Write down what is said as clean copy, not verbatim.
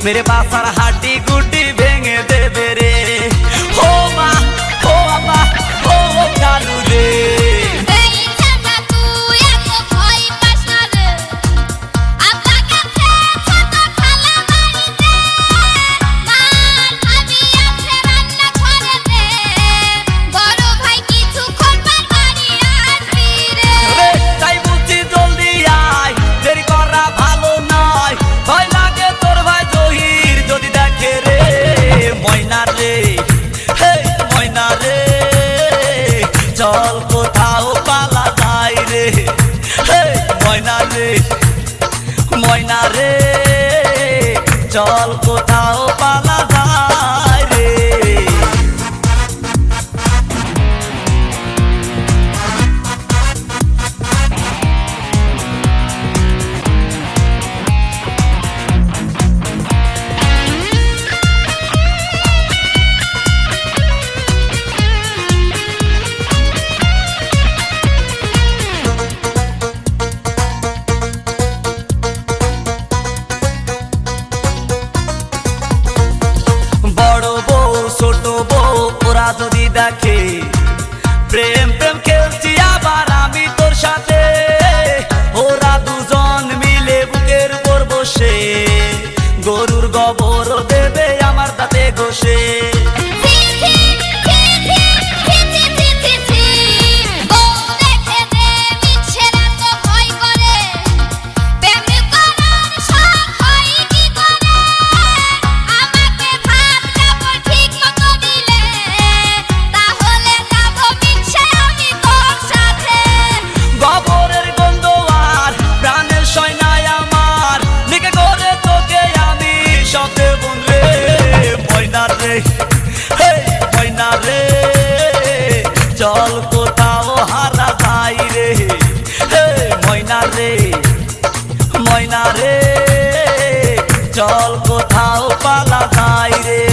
मेरे बासार हाड्डी गुड्डी भेंगे देबे रे। ओ मा ओ अम्मा ओ कालू रे। चल कोथाओ पाला जाए रे मयना रे मयना रे चल कोथाओ पाला जाए रे। যদি দেখে প্রেম প্রেম খেলছি আবার আমি তোর সাথে, ওরা দুজন মিলে বুকের উপর বসে গরুর গোবর দেবে আমার দাঁতে ঘষে। ময়না রে চল কোথাও হারা যাই রে ময়না রে ময়না রে চল কোথাও পালা যাই রে।